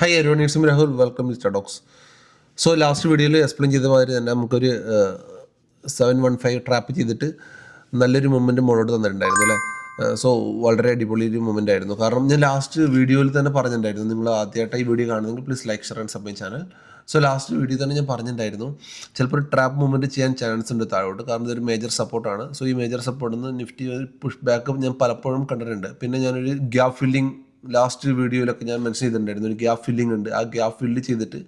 Hi everyone, it's me Rahul. Welcome to Stardocks. So last വീഡിയോയിൽ explain ചെയ്ത മാതിരി തന്നെ നമുക്കൊരു 715 ട്രാപ്പ് ചെയ്തിട്ട് നല്ലൊരു മൊമെൻറ്റ് മുന്നോട്ട് തന്നിട്ടുണ്ടായിരുന്നു അല്ലേ. സോ വളരെ അടിപൊളി ഒരു മൊമെൻ്റ് ആയിരുന്നു. കാരണം ഞാൻ ലാസ്റ്റ് വീഡിയോയിൽ തന്നെ പറഞ്ഞിട്ടുണ്ടായിരുന്നു, നിങ്ങൾ ആദ്യമായിട്ട് ഈ വീഡിയോ കാണുന്നെങ്കിൽ please like share and sub my channel. So last video തന്നെ ഞാൻ പറഞ്ഞിട്ടുണ്ടായിരുന്നു ചിലപ്പോൾ ഒരു ട്രാപ്പ് മൂവ്മെൻറ്റ് ചെയ്യാൻ ചാൻസ് ഉണ്ട് താഴോട്ട്, കാരണം ഇതൊരു മേജർ സപ്പോർട്ടാണ്. സോ ഈ മേജർ സപ്പോർട്ടിൽ നിന്ന് നിഫ്റ്റി ഒരു പുഷ് ബാക്ക് ഞാൻ പലപ്പോഴും കണ്ടിട്ടുണ്ട്. പിന്നെ ഞാനൊരു ഗ്യാപ്പ് ഫില്ലിംഗ് ലാസ്റ്റ് വീഡിയോയിലൊക്കെ ഞാൻ മെൻഷൻ ചെയ്തിട്ടുണ്ടായിരുന്നു, ഒരു ഗ്യാപ്പ് ഫില്ലിംഗ് ഉണ്ട്. ആ ഗ്യാപ്പ് ഫില്ല് ചെയ്തിട്ട്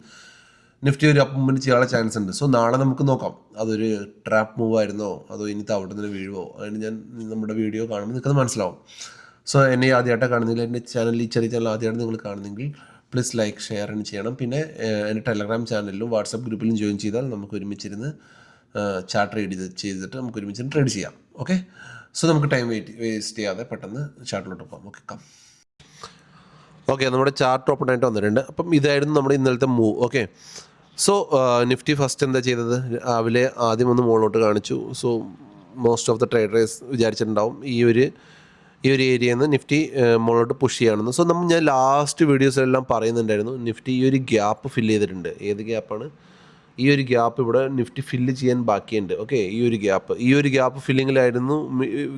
നിഫ്റ്റി ഒരു അപ്പ് മൂവ്മെൻറ്റ് ചെയ്യാനുള്ള ചാൻസ് ഉണ്ട്. സോ നാളെ നമുക്ക് നോക്കാം അതൊരു ട്രാപ്പ് മൂവ് ആയിരുന്നോ അതോ ഇനി അവിടെ നിന്ന് വീഴുവോ. അതിന് ഞാൻ നമ്മുടെ വീഡിയോ കാണുമ്പോൾ നിങ്ങൾക്കത് മനസ്സിലാവും. സോ എന്നെ ആദ്യമായിട്ട് കാണുന്നില്ല, എൻ്റെ ചാനൽ ഈ ചെറിയ ചാനൽ ആദ്യമായിട്ട് നിങ്ങൾ കാണുന്നെങ്കിൽ പ്ലീസ് ലൈക്ക് ഷെയർ എന്ന് ചെയ്യണം. പിന്നെ എൻ്റെ ടെലഗ്രാം ചാനലിലും വാട്സപ്പ് ഗ്രൂപ്പിലും ജോയിൻ ചെയ്താൽ നമുക്ക് ഒരുമിച്ചിരുന്ന് ചാർട്ട് ട്രേഡ് ചെയ്തിട്ട് നമുക്ക് ഒരുമിച്ചിരുന്ന് ട്രേഡ് ചെയ്യാം. ഓക്കെ, സോ നമുക്ക് ടൈം വേസ്റ്റ് ചെയ്യാതെ പെട്ടെന്ന് ചാർട്ടിലോട്ട് പോകാം. Okay come. ഓക്കെ, നമ്മുടെ ചാർട്ട് ഓപ്പൺ ആയിട്ട് വന്നിട്ടുണ്ട്. അപ്പം ഇതായിരുന്നു നമ്മുടെ ഇന്നലത്തെ move. Okay, so Nifty first എന്താ ചെയ്തത്, രാവിലെ ആദ്യം ഒന്ന് മുകളിലോട്ട് കാണിച്ചു. So most of the traders വിചാരിച്ചിട്ടുണ്ടാവും ഈ ഒരു ഏരിയയിൽ നിന്ന് നിഫ്റ്റി മുകളിലോട്ട് പുഷ് ചെയ്യുകയാണെന്ന്. സോ ഞാൻ ലാസ്റ്റ് വീഡിയോസിലെല്ലാം പറയുന്നുണ്ടായിരുന്നു നിഫ്റ്റി ഈ ഒരു ഗ്യാപ്പ് ഫില്ല് ചെയ്തിട്ടുണ്ട്. ഏത് ഗ്യാപ്പാണ്? ഈ ഒരു ഗ്യാപ്പ് ഇവിടെ നിഫ്റ്റി ഫില്ല് ചെയ്യാൻ ബാക്കിയുണ്ട്. ഓക്കെ, ഈ ഒരു ഗ്യാപ്പ് ഫില്ലിങ്ങിലായിരുന്നു.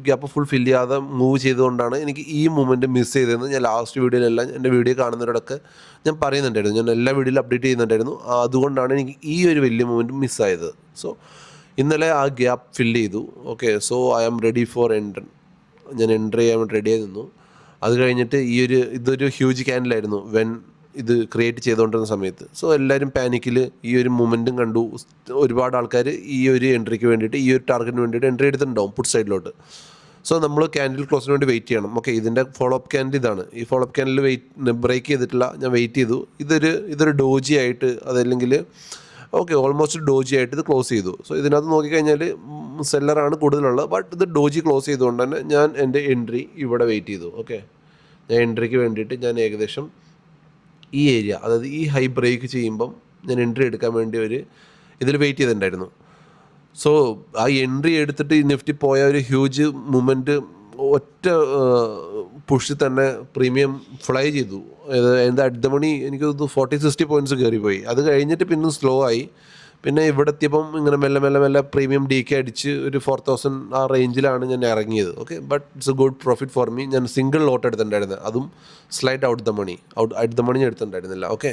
ഗ്യാപ്പ് ഫുൾ ഫില്ല് ചെയ്യാതെ മൂവ് ചെയ്തുകൊണ്ടാണ് എനിക്ക് ഈ മൂവ്മെൻറ്റ് മിസ് ചെയ്തതെന്ന് ഞാൻ ലാസ്റ്റ് വീഡിയോയിലെല്ലാം എൻ്റെ വീഡിയോ കാണുന്നവരോടൊക്കെ ഞാൻ പറയുന്നുണ്ടായിരുന്നു. ഞാൻ എല്ലാ വീഡിയോയിലും അപ്ഡേറ്റ് ചെയ്യുന്നുണ്ടായിരുന്നു. അതുകൊണ്ടാണ് എനിക്ക് ഈ ഒരു വലിയ മൂവ്മെൻറ്റ് മിസ്സായത്. സോ ഇന്നലെ ആ ഗ്യാപ്പ് ഫില്ല് ചെയ്തു. Okay, so I am ready for entry. ഞാൻ എൻട്രി ചെയ്യാൻ വേണ്ടി റെഡി ആയി നിന്നു. അത് കഴിഞ്ഞിട്ട് ഇതൊരു ഹ്യൂജ് ക്യാൻഡിലായിരുന്നു വെൻ ഇത് ക്രിയേറ്റ് ചെയ്തുകൊണ്ടിരുന്ന സമയത്ത്. സോ എല്ലാവരും പാനിക്കിൽ ഈ ഒരു മൊമെൻറ്റും കണ്ടു. ഒരുപാട് ആൾക്കാർ ഈ ഒരു എൻട്രിക്ക് വേണ്ടിയിട്ട്, ഈ ഒരു ടാർഗറ്റിന് വേണ്ടിയിട്ട് എൻട്രി എടുത്തിട്ടുണ്ടാവും പുട്ട് സൈഡിലോട്ട്. സോ നമ്മൾ ക്യാൻഡിൽ ക്ലോസിന് വേണ്ടി വെയിറ്റ് ചെയ്യണം. ഓക്കെ, ഇതിൻ്റെ ഫോളോ അപ്പ് ക്യാൻഡിൽ ഇതാണ്. ഈ ഫോളോ അപ്പ് ക്യാൻഡിൽ ബ്രേക്ക് ചെയ്തിട്ടില്ല, ഞാൻ വെയിറ്റ് ചെയ്തു. ഇതൊരു ഡോജി ആയിട്ട്, അതല്ലെങ്കിൽ ഓക്കെ ഓൾമോസ്റ്റ് ഡോജി ആയിട്ട് ഇത് ക്ലോസ് ചെയ്തു. സോ ഇതിനകത്ത് നോക്കിക്കഴിഞ്ഞാൽ സെല്ലറാണ് കൂടുതലുള്ളത്. ബട്ട് ഇത് ഡോജി ക്ലോസ് ചെയ്തുകൊണ്ട് തന്നെ ഞാൻ എൻ്റെ എൻട്രി ഇവിടെ വെയിറ്റ് ചെയ്തു. ഓക്കെ, ഞാൻ എൻട്രിക്ക് വേണ്ടിയിട്ട് ഞാൻ ഏകദേശം ഈ ഏരിയ, അതായത് ഈ ഹൈ ബ്രേക്ക് ചെയ്യുമ്പം ഞാൻ എൻട്രി എടുക്കാൻ വേണ്ടി ഇതിൽ വെയിറ്റ് ചെയ്തിട്ടുണ്ടായിരുന്നു. സോ ആ എൻട്രി എടുത്തിട്ട് ഈ നിഫ്റ്റി പോയ ഒരു ഹ്യൂജ് മൂവ്മെൻറ്റ് ഒറ്റ പുഷിൽ തന്നെ പ്രീമിയം ഫ്ലൈ ചെയ്തു. എന്താ അറ്റ് മണി എനിക്ക് 40-60 പോയിൻറ്റ്സ് കയറിപ്പോയി. അത് കഴിഞ്ഞിട്ട് പിന്നെ സ്ലോ ആയി. പിന്നെ ഇവിടെ എത്തിയപ്പം ഇങ്ങനെ മെല്ലെ മെല്ലെ മെല്ലെ പ്രീമിയം ഡി കെ അടിച്ച് ഒരു 4000 ആ റേഞ്ചിലാണ് ഞാൻ ഇറങ്ങിയത്. Okay, but it's A good profit for me. ഞാൻ സിംഗിൾ ലോട്ട് എടുത്തിട്ടുണ്ടായിരുന്നത്, അതും സ്ലൈറ്റ് അറ്റ് ദ മണി ഞാൻ എടുത്തിട്ടുണ്ടായിരുന്നില്ല. ഓക്കെ,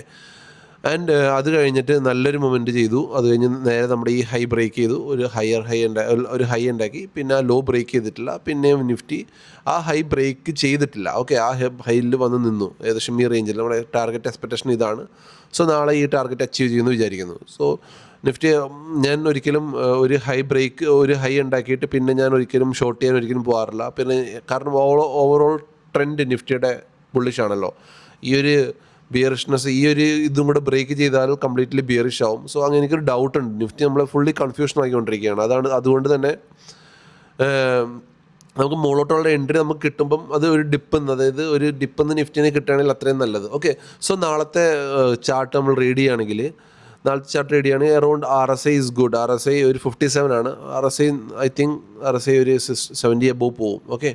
ആൻഡ് അത് കഴിഞ്ഞിട്ട് നല്ലൊരു മൊമെൻറ്റ് ചെയ്തു. അത് കഴിഞ്ഞ് നേരെ നമ്മുടെ ഈ ഹൈ ബ്രേക്ക് ചെയ്തു, ഒരു ഹൈ ഉണ്ടാക്കി. പിന്നെ ആ ലോ ബ്രേക്ക് ചെയ്തിട്ടില്ല. പിന്നെയും നിഫ്റ്റി ആ ഹൈ ബ്രേക്ക് ചെയ്തിട്ടില്ല. ഓക്കെ, ആ ഹൈയിൽ വന്ന് നിന്നു ഏകദേശം ഈ റേഞ്ചിൽ. നമ്മുടെ ടാർഗറ്റ് എക്സ്പെക്റ്റേഷൻ ഇതാണ്. സോ നാളെ ഈ ടാർഗറ്റ് അച്ചീവ് ചെയ്യുമെന്ന് വിചാരിക്കുന്നു. സോ നിഫ്റ്റി ഞാൻ ഒരിക്കലും ഒരു ഹൈ ഉണ്ടാക്കിയിട്ട് പിന്നെ ഞാൻ ഒരിക്കലും ഷോർട്ട് ചെയ്യാൻ ഒരിക്കലും പോകാറില്ല. പിന്നെ കാരണം ഓവറോൾ ട്രെൻഡ് നിഫ്റ്റിയുടെ ബുള്ളിഷ് ആണല്ലോ. ഈ ഒരു ബിയറിഷ്നെസ്, ഈ ഒരു ഇതും കൂടെ ബ്രേക്ക് ചെയ്താൽ കംപ്ലീറ്റ്ലി ബിയറിഷ് ആവും. സോ അങ്ങനെ എനിക്കൊരു ഡൗട്ട് ഉണ്ട്. നിഫ്റ്റി നമ്മളെ ഫുള്ളി കൺഫ്യൂഷൻ ആക്കിക്കൊണ്ടിരിക്കുകയാണ്. അതുകൊണ്ട് തന്നെ നമുക്ക് മുകളോട്ടുള്ള എൻട്രി നമുക്ക് കിട്ടുമ്പം അത് ഒരു ഡിപ്പെന്ന് നിഫ്റ്റിനെ കിട്ടുകയാണെങ്കിൽ അത്രയും നല്ലത്. ഓക്കെ, സോ നാളത്തെ ചാർട്ട് നമ്മൾ റീഡ് ചെയ്യുകയാണെങ്കിൽ around RSI is good. RSI ഒരു 57 ആണ്. RSI ഒരു 70 എബോവ് പോവും. ഓക്കെ,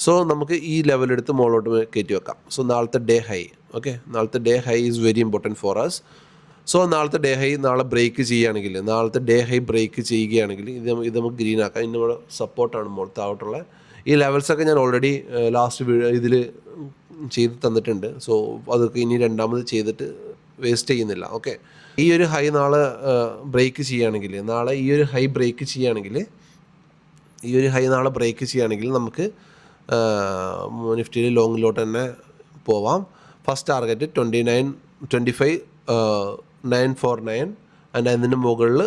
സോ നമുക്ക് ഈ ലെവലെടുത്ത് മുകളിലോട്ട് കയറ്റി വെക്കാം. സോ നാളത്തെ ഡേ ഹൈ, ഓക്കെ, നാളത്തെ day high is very important for us. So നാളത്തെ ഡേ ഹൈ ബ്രേക്ക് ചെയ്യുകയാണെങ്കിൽ, ഇത് നമുക്ക് ഗ്രീൻ ആക്കാം. ഇന്ന് നമ്മുടെ സപ്പോർട്ടാണ് താഴോട്ടുള്ള ഈ ലെവൽസൊക്കെ ഞാൻ ഓൾറെഡി ലാസ്റ്റ് ഇതിൽ ചെയ്ത് തന്നിട്ടുണ്ട്. സോ അതൊക്കെ ഇനി രണ്ടാമത് ചെയ്തിട്ട് വേസ്റ്റ് ചെയ്യുന്നില്ല. ഓക്കെ, ഈ ഒരു ഹൈ നാളെ ബ്രേക്ക് ചെയ്യുകയാണെങ്കിൽ, നമുക്ക് നിഫ്റ്റിയിൽ ലോങ്ങിലോട്ട് തന്നെ പോവാം. ഫസ്റ്റ് ടാർഗറ്റ് 29,949 ആൻഡ് അതിന് മുകളിൽ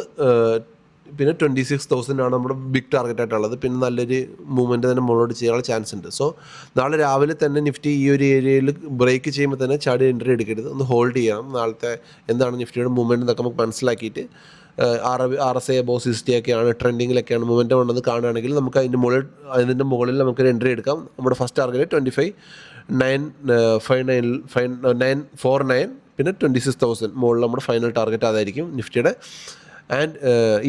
പിന്നെ 26,000 ആണ് നമ്മുടെ ബിഗ് ടാർഗറ്റായിട്ടുള്ളത്. പിന്നെ നല്ലൊരു മൂവ്മെൻറ്റ് തന്നെ മുകളിലോട്ട് ചെയ്യാനുള്ള ചാൻസ് ഉണ്ട്. സോ നാളെ രാവിലെ തന്നെ നിഫ്റ്റി ഈ ഒരു ഏരിയയിൽ ബ്രേക്ക് ചെയ്യുമ്പോൾ തന്നെ ചാടി എൻട്രി എടുക്കരുത്, ഒന്ന് ഹോൾഡ് ചെയ്യണം. നാളത്തെ എന്താണ് നിഫ്റ്റിയുടെ മൂവ്മെൻറ്റ് എന്നൊക്കെ നമുക്ക് മനസ്സിലാക്കിയിട്ട് RSI അബോവ് 60 ഒക്കെയാണ്, ട്രെൻഡിങ്ങിലൊക്കെയാണ് മൂവ്മെൻറ്റ് ഉണ്ടെന്ന് കാണുകയാണെങ്കിൽ നമുക്ക് അതിൻ്റെ മുകളിൽ നമുക്കൊരു എൻട്രി എടുക്കാം. നമ്മുടെ ഫസ്റ്റ് ടാർഗറ്റ് 25,949 പിന്നെ 26,000 മുകളിൽ നമ്മുടെ ഫൈനൽ ടാർഗറ്റ് അതായിരിക്കും നിഫ്റ്റിയുടെ. ആൻഡ്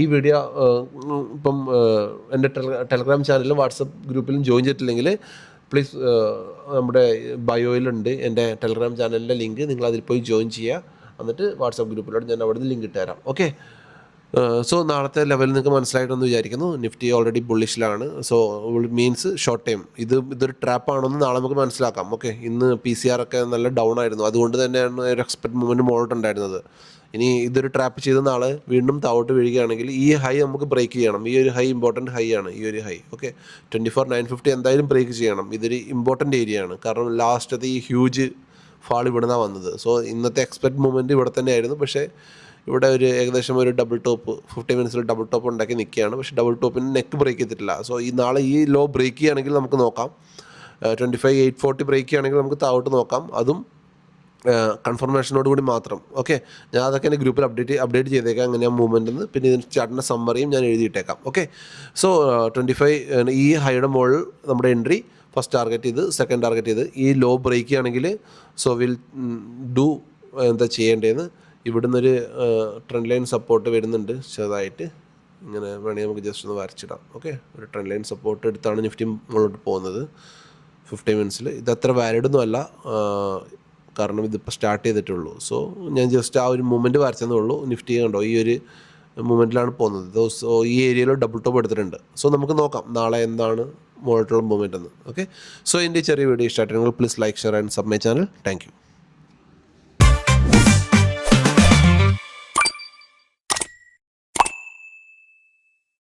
ഈ വീഡിയോ ഇപ്പം എൻ്റെ ടെലഗ്രാം ചാനലിലും വാട്സപ്പ് ഗ്രൂപ്പിലും ജോയിൻ ചെയ്തിട്ടില്ലെങ്കിൽ പ്ലീസ് നമ്മുടെ ബയോയിലുണ്ട് എൻ്റെ ടെലഗ്രാം ചാനലിൻ്റെ ലിങ്ക്, നിങ്ങൾ അതിൽ പോയി ജോയിൻ ചെയ്യുക. എന്നിട്ട് വാട്സാപ്പ് ഗ്രൂപ്പിലോട്ട് ഞാൻ അവിടെ നിന്ന് ലിങ്ക് ഇട്ട് തരാം. ഓക്കെ. സോ നാളത്തെ ലെവൽ നിങ്ങൾക്ക് മനസ്സിലായിട്ടെന്ന് വിചാരിക്കുന്നു. നിഫ്റ്റി ഓൾറെഡി ബുള്ളിഷിലാണ്. സോ മീൻസ് ഷോർട്ട് ടൈം ഇതൊരു ട്രാപ്പാണോ എന്ന് നാളെ നമുക്ക് മനസ്സിലാക്കാം. ഓക്കെ. ഇന്ന് PCR ഒക്കെ നല്ല ഡൗൺ ആയിരുന്നു, അതുകൊണ്ട് തന്നെയാണ് ഒരു എക്സ്പെക്ട് മൂവ്മെൻറ്റ് മുകളിലോട്ടുണ്ടായിരുന്നത്. ഇനി ഇതൊരു ട്രാപ്പ് ചെയ്ത നാളെ വീണ്ടും താഴോട്ട് വീഴുകയാണെങ്കിൽ ഈ ഹൈ നമുക്ക് ബ്രേക്ക് ചെയ്യണം. ഈ ഒരു ഹൈ ഇമ്പോർട്ടൻറ്റ് ഹൈ ആണ്. ഈ ഒരു ഹൈ ഓക്കെ 24,950 എന്തായാലും ബ്രേക്ക് ചെയ്യണം. ഇതൊരു ഇമ്പോർട്ടൻ്റ് ഏരിയ ആണ്. കാരണം ലാസ്റ്റത്തെ ഈ ഹ്യൂജ് ഫാൾ ഇവിടെ നിന്നാണ് വന്നത്. സോ ഇന്നത്തെ എക്സ്പെക്ട് മൂവ്മെൻറ്റ് ഇവിടെ തന്നെ ആയിരുന്നു. പക്ഷേ ഇവിടെ ഒരു ഏകദേശം ഒരു ഡബിൾ ടോപ്പ് 50 മിനിറ്റ്സിൽ ഡബിൾ ടോപ്പ് ഉണ്ടാക്കി നിൽക്കുകയാണ്. പക്ഷേ ഡബിൾ ടോപ്പിന് നെക്ക് ബ്രേക്ക് ചെയ്തിട്ടില്ല. സോ ഈ നാളെ ഈ ലോ ബ്രേക്ക് ചെയ്യുകയാണെങ്കിൽ നമുക്ക് നോക്കാം. 25,840 ബ്രേക്ക് ചെയ്യുകയാണെങ്കിൽ നമുക്ക് താഴോട്ട് നോക്കാം. അതും കൺഫർമേഷനോട് കൂടി മാത്രം. ഓക്കെ. ഞാൻ അതൊക്കെ എൻ്റെ ഗ്രൂപ്പിൽ അപ്ഡേറ്റ് ചെയ്തേക്കാം എങ്ങനെയാണ് മൂവ്മെൻ്റ് എന്ന്. പിന്നെ ഇതിന് ചാർട്ടിൻ്റെ സമ്മറിയും ഞാൻ എഴുതിയിട്ടേക്കാം. ഓക്കെ. സോ 25 ഈ ഹൈയുടെ മുകളിൽ നമ്മുടെ എൻട്രി ഫസ്റ്റ് ടാർഗറ്റ് ചെയ്ത്, സെക്കൻഡ് ടാർഗറ്റ് ചെയ്ത് ഈ ലോ ബ്രേക്ക് ചെയ്യുകയാണെങ്കിൽ സോ വിൽ ഡു എന്താ ചെയ്യേണ്ടതെന്ന്. ഇവിടുന്നൊരു ട്രെൻഡ് ലൈൻ സപ്പോർട്ട് വരുന്നുണ്ട് ചെറുതായിട്ട്. ഇങ്ങനെ വേണമെങ്കിൽ നമുക്ക് ജസ്റ്റ് ഒന്ന് വരച്ചിടാം. ഓക്കെ. ഒരു ട്രെൻഡ് ലൈൻ സപ്പോർട്ട് എടുത്താണ് നിഫ്റ്റി മുകളിലോട്ട് പോകുന്നത് 50 മിനിറ്റ്സിൽ. ഇതത്ര വാലിഡൊന്നും അല്ല, കാരണം ഇതിപ്പോൾ സ്റ്റാർട്ട് ചെയ്തിട്ടുള്ളൂ. സോ ഞാൻ ജസ്റ്റ് ആ ഒരു മൂവ്മെൻറ്റ് വരച്ചതേ ഉള്ളൂ. നിഫ്റ്റി കണ്ടോ ഈ ഒരു മൂവ്മെൻറ്റിലാണ് പോകുന്നത്. സോ ഈ ഏരിയയിൽ ഡബിൾ ടോപ്പ് എടുത്തിട്ടുണ്ട്. സോ നമുക്ക് നോക്കാം നാളെ എന്താണ് മുകളിലോട്ടുള്ള മൂവ്മെൻറ്റ് എന്ന്. ഓക്കെ. സോ എൻ്റെ ചെറിയ വീഡിയോ ഇഷ്ടമായിട്ട് നിങ്ങൾ please like, share and sub my channel. Thank you.